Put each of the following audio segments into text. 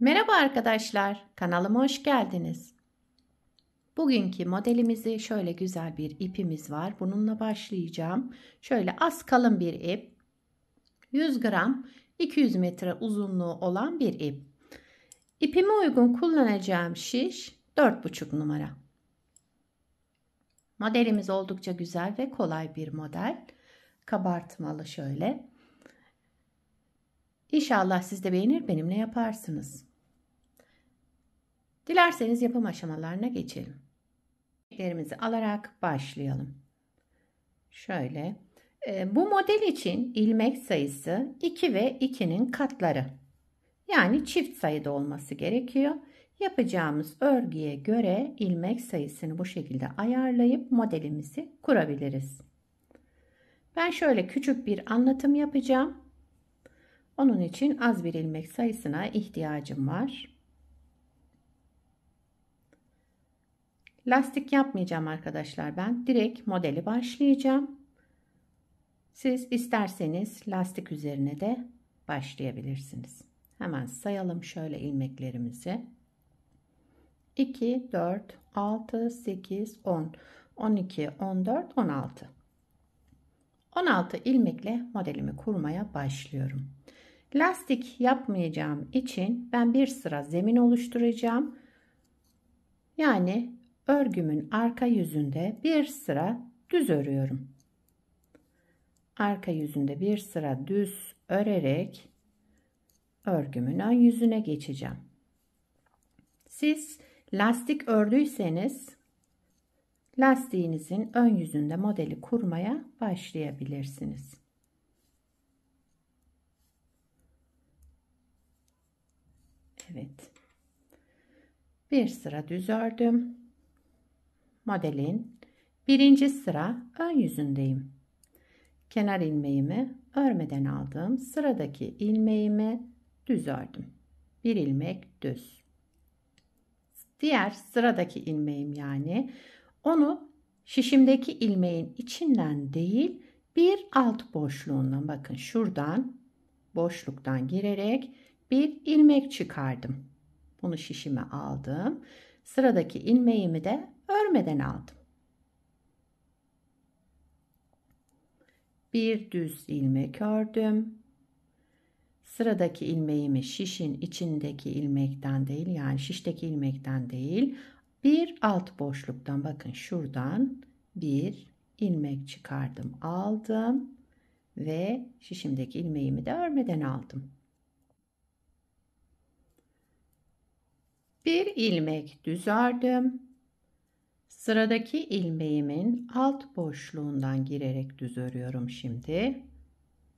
Merhaba arkadaşlar, kanalıma hoş geldiniz. Bugünkü modelimizi şöyle güzel bir ipimiz var. Bununla başlayacağım. Şöyle az kalın bir ip, 100 gram, 200 metre uzunluğu olan bir ip. İpime uygun kullanacağım şiş 4,5 numara. Modelimiz oldukça güzel ve kolay bir model. Kabartmalı şöyle. İnşallah siz de beğenir, benimle yaparsınız. Dilerseniz yapım aşamalarına geçelim. İplerimizi alarak başlayalım. Şöyle. Bu model için ilmek sayısı 2 ve 2'nin katları. Yani çift sayıda olması gerekiyor. Yapacağımız örgüye göre ilmek sayısını bu şekilde ayarlayıp modelimizi kurabiliriz. Ben şöyle küçük bir anlatım yapacağım. Onun için az bir ilmek sayısına ihtiyacım var. Lastik yapmayacağım arkadaşlar ben. Direkt modeli başlayacağım. Siz isterseniz lastik üzerine de başlayabilirsiniz. Hemen sayalım şöyle ilmeklerimizi. 2, 4, 6, 8, 10, 12, 14, 16. 16 ilmekle modelimi kurmaya başlıyorum. Lastik yapmayacağım için ben bir sıra zemin oluşturacağım. Yani örgümün arka yüzünde bir sıra düz örüyorum. Arka yüzünde bir sıra düz örerek örgümün ön yüzüne geçeceğim. Siz lastik ördüyseniz lastiğinizin ön yüzünde modeli kurmaya başlayabilirsiniz. Evet. Bir sıra düz ördüm. Modelin birinci sıra ön yüzündeyim. Kenar ilmeğimi örmeden aldım. Sıradaki ilmeğimi düz ördüm. Bir ilmek düz. Diğer sıradaki ilmeğim yani onu şişimdeki ilmeğin içinden değil bir alt boşluğundan, bakın şuradan boşluktan girerek bir ilmek çıkardım. Bunu şişime aldım. Sıradaki ilmeğimi de örmeden aldım. Bir düz ilmek ördüm. Sıradaki ilmeğimi şişin içindeki ilmekten değil, yani şişteki ilmekten değil, bir alt boşluktan, bakın şuradan bir ilmek çıkardım, aldım ve şişimdeki ilmeğimi de örmeden aldım. Bir ilmek düz ördüm. Sıradaki ilmeğimin alt boşluğundan girerek düz örüyorum şimdi.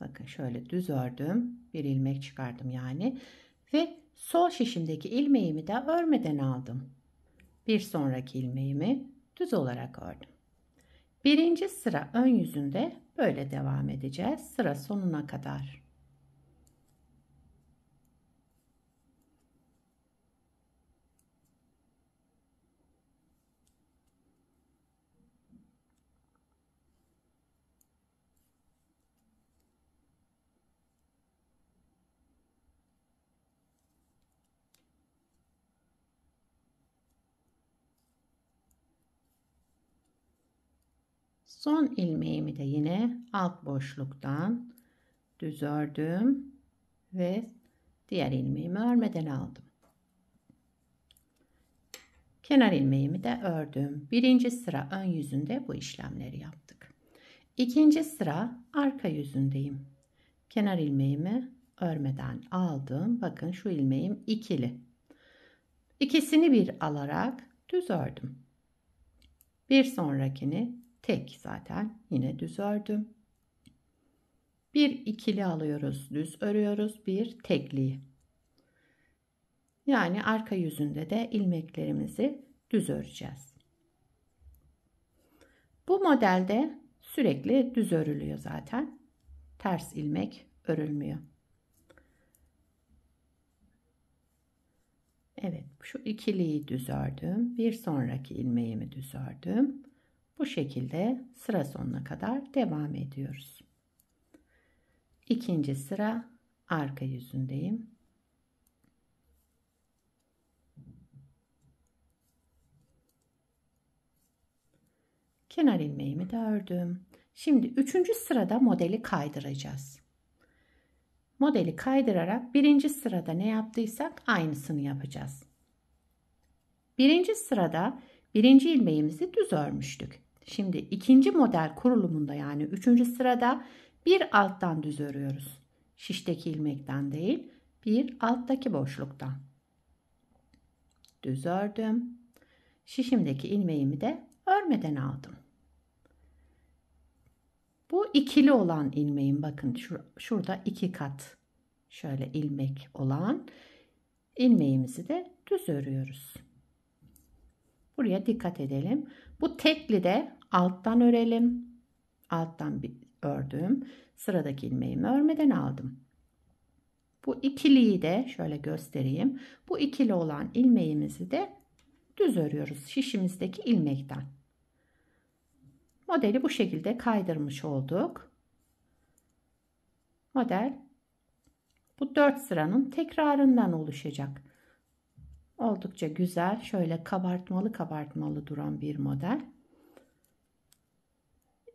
Bakın şöyle düz ördüm. Bir ilmek çıkardım yani. Ve sol şişimdeki ilmeğimi de örmeden aldım. Bir sonraki ilmeğimi düz olarak ördüm. Birinci sıra ön yüzünde böyle devam edeceğiz. Sıra sonuna kadar. Son ilmeğimi de yine alt boşluktan düz ördüm ve diğer ilmeğimi örmeden aldım. Kenar ilmeğimi de ördüm. Birinci sıra ön yüzünde bu işlemleri yaptık. İkinci sıra arka yüzündeyim. Kenar ilmeğimi örmeden aldım. Bakın şu ilmeğim ikili. İkisini bir alarak düz ördüm. Bir sonrakini tek, zaten yine düz ördüm. Bir ikili alıyoruz, düz örüyoruz, bir tekliyi. Yani arka yüzünde de ilmeklerimizi düz öreceğiz. Bu modelde sürekli düz örülüyor zaten. Ters ilmek örülmüyor. Evet, şu ikiliyi düz ördüm. Bir sonraki ilmeğimi düz ördüm. Bu şekilde sıra sonuna kadar devam ediyoruz. İkinci sıra arka yüzündeyim. Kenar ilmeğimi de ördüm. Şimdi 3. sırada modeli kaydıracağız. Modeli kaydırarak 1. sırada ne yaptıysak aynısını yapacağız. 1. sırada 1. ilmeğimizi düz örmüştük. Şimdi 2. model kurulumunda yani 3. sırada bir alttan düz örüyoruz. Şişteki ilmekten değil, bir alttaki boşluktan. Düz ördüm. Şişimdeki ilmeğimi de örmeden aldım. Bu ikili olan ilmeğim, bakın şurada 2 kat şöyle ilmek olan ilmeğimizi de düz örüyoruz. Buraya dikkat edelim. Bu tekli de alttan örelim. Alttan bir ördüm. Sıradaki ilmeğimi örmeden aldım. Bu ikiliyi de şöyle göstereyim. Bu ikili olan ilmeğimizi de düz örüyoruz şişimizdeki ilmekten. Modeli bu şekilde kaydırmış olduk. Model bu 4 sıranın tekrarından oluşacak. Oldukça güzel, şöyle kabartmalı duran bir model.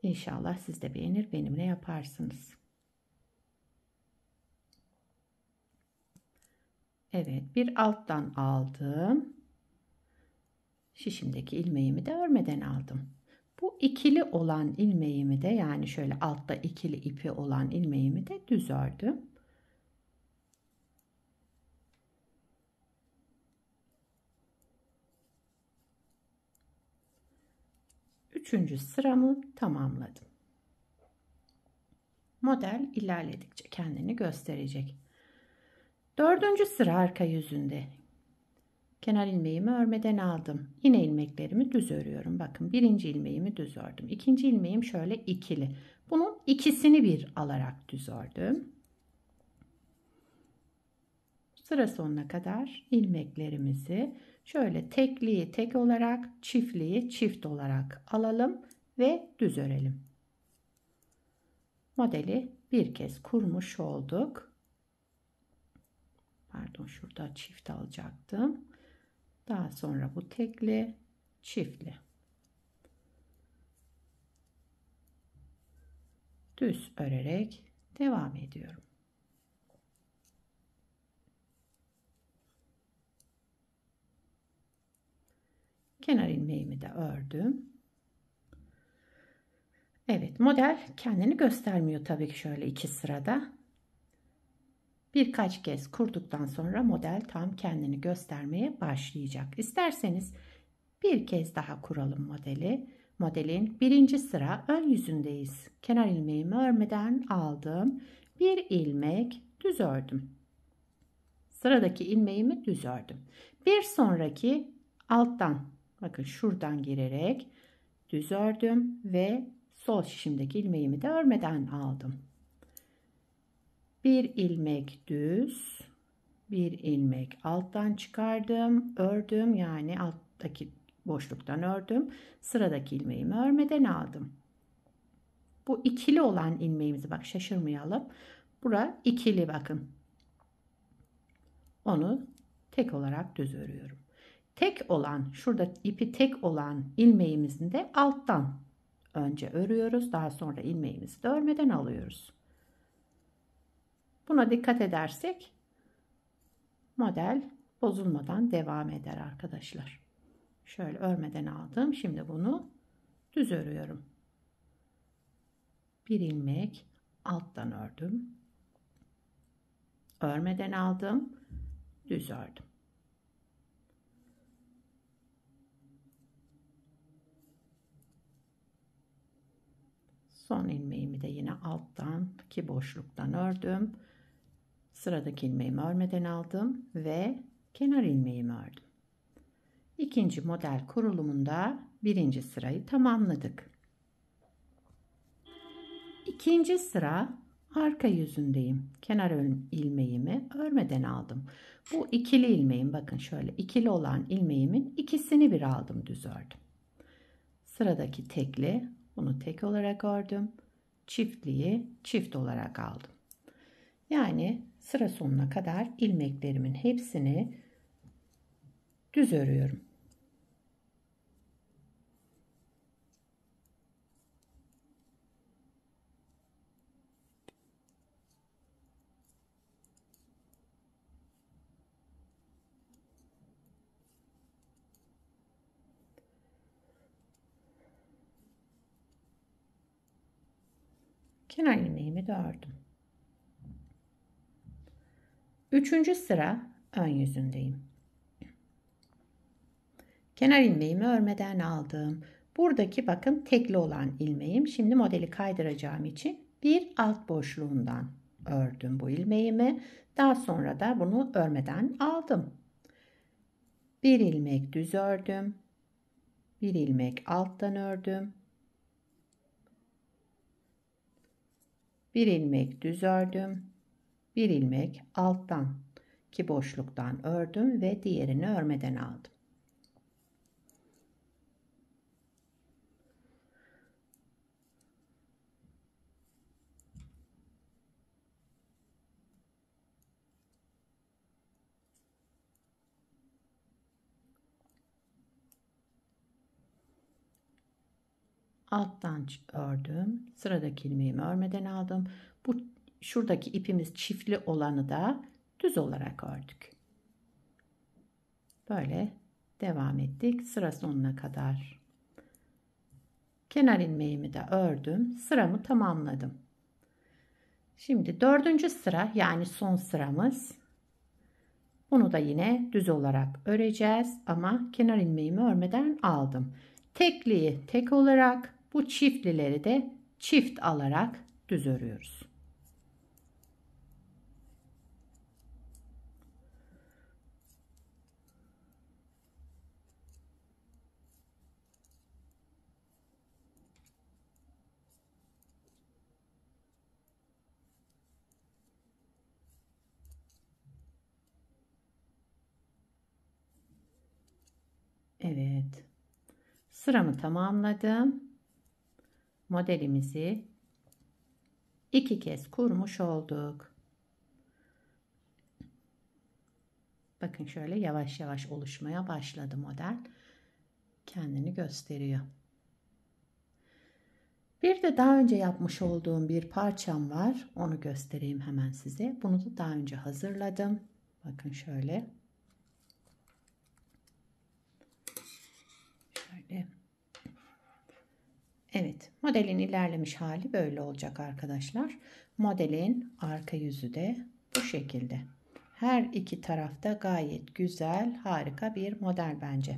İnşallah siz de beğenir, benimle yaparsınız. Evet, bir alttan aldım. Şişimdeki ilmeğimi de örmeden aldım. Bu ikili olan ilmeğimi de, yani şöyle altta ikili ipi olan ilmeğimi de düz ördüm. Üçüncü sıramı tamamladım. Model ilerledikçe kendini gösterecek. 4. sıra arka yüzünde. Kenar ilmeğimi örmeden aldım. Yine ilmeklerimi düz örüyorum. Bakın 1. ilmeğimi düz ördüm. 2. ilmeğim şöyle ikili. Bunun ikisini bir alarak düz ördüm. Sıra sonuna kadar ilmeklerimizi şöyle tekliyi tek olarak, çiftliyi çift olarak alalım ve düz örelim. Modeli bir kez kurmuş olduk. Pardon, şurada çift alacaktım. Daha sonra bu tekli, çiftli. Düz örerek devam ediyorum. Kenar ilmeğimi de ördüm. Evet, model kendini göstermiyor tabii ki şöyle 2 sırada. Birkaç kez kurduktan sonra model tam kendini göstermeye başlayacak. İsterseniz bir kez daha kuralım modeli. Modelin 1. sıra ön yüzündeyiz. Kenar ilmeğimi örmeden aldım. Bir ilmek düz ördüm. Sıradaki ilmeğimi düz ördüm. Bir sonraki alttan, bakın şuradan girerek düz ördüm ve sol şişimdeki ilmeğimi de örmeden aldım. Bir ilmek düz, bir ilmek alttan çıkardım, ördüm, yani alttaki boşluktan ördüm. Sıradaki ilmeğimi örmeden aldım. Bu ikili olan ilmeğimizi, bak şaşırmayalım. Bura ikili, bakın. Onu tek olarak düz örüyorum. Tek olan, şurada ipi tek olan ilmeğimizin de alttan önce örüyoruz. Daha sonra ilmeğimizi de örmeden alıyoruz. Buna dikkat edersek model bozulmadan devam eder arkadaşlar. Şöyle örmeden aldım. Şimdi bunu düz örüyorum. Bir ilmek alttan ördüm. Örmeden aldım. Düz ördüm. Son ilmeğimi de yine alttan ki boşluktan ördüm. Sıradaki ilmeğimi örmeden aldım ve kenar ilmeğimi ördüm. İkinci model kurulumunda 1. sırayı tamamladık. 2. sıra arka yüzündeyim. Kenar ilmeğimi örmeden aldım. Bu ikili ilmeğim, bakın şöyle ikili olan ilmeğimin ikisini bir aldım, düz ördüm. Sıradaki tekli, bunu tek olarak ördüm. Çiftliyi çift olarak aldım. Yani sıra sonuna kadar ilmeklerimin hepsini düz örüyorum. Kenar ilmeğimi de ördüm. 3. sıra ön yüzündeyim. Kenar ilmeğimi örmeden aldım. Buradaki bakın tekli olan ilmeğim. Şimdi modeli kaydıracağım için bir alt boşluğundan ördüm bu ilmeğimi. Daha sonra da bunu örmeden aldım. Bir ilmek düz ördüm. Bir ilmek alttan ördüm. Bir ilmek düz ördüm. Bir ilmek alttan ki boşluktan ördüm ve diğerini örmeden aldım. Alttan ördüm. Sıradaki ilmeğimi örmeden aldım. Bu şuradaki ipimiz çiftli olanı da düz olarak ördük. Böyle devam ettik sıra sonuna kadar. Kenar ilmeğimi de ördüm. Sıramı tamamladım. Şimdi 4. sıra yani son sıramız. Bunu da yine düz olarak öreceğiz ama kenar ilmeğimi örmeden aldım. Tekliyi tek olarak, bu çiftlileri de çift alarak düz örüyoruz. Evet. Sıramı tamamladım. Modelimizi 2 kez kurmuş olduk. Bakın şöyle yavaş yavaş oluşmaya başladı model. Kendini gösteriyor. Bir de daha önce yapmış olduğum bir parçam var. Onu göstereyim hemen size. Bunu da daha önce hazırladım. Bakın şöyle. Şöyle. Evet, modelin ilerlemiş hali böyle olacak arkadaşlar. Modelin arka yüzü de bu şekilde. Her iki tarafta gayet güzel, harika bir model bence.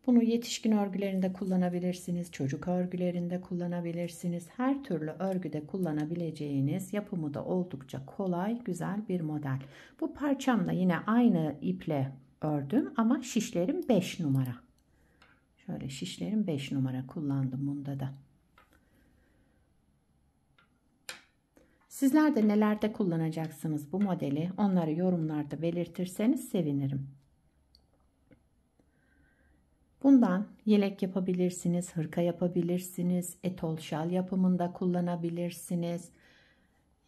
Bunu yetişkin örgülerinde kullanabilirsiniz, çocuk örgülerinde kullanabilirsiniz. Her türlü örgüde kullanabileceğiniz, yapımı da oldukça kolay, güzel bir model. Bu parçamla yine aynı iple ördüm ama şişlerim 5 numara. Şöyle şişlerim 5 numara kullandım bunda da. Sizler de nelerde kullanacaksınız bu modeli? Onları yorumlarda belirtirseniz sevinirim. Bundan yelek yapabilirsiniz, hırka yapabilirsiniz, etol şal yapımında kullanabilirsiniz.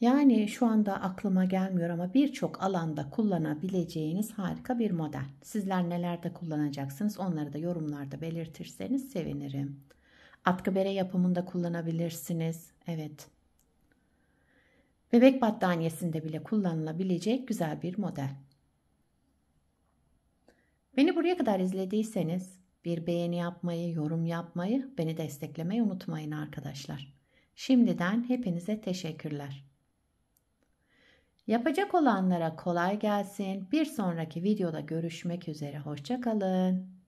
Yani şu anda aklıma gelmiyor ama birçok alanda kullanabileceğiniz harika bir model. Sizler nelerde kullanacaksınız onları da yorumlarda belirtirseniz sevinirim. Atkı bere yapımında kullanabilirsiniz. Evet. Bebek battaniyesinde bile kullanılabilecek güzel bir model. Beni buraya kadar izlediyseniz bir beğeni yapmayı, yorum yapmayı, beni desteklemeyi unutmayın arkadaşlar. Şimdiden hepinize teşekkürler. Yapacak olanlara kolay gelsin. Bir sonraki videoda görüşmek üzere. Hoşça kalın.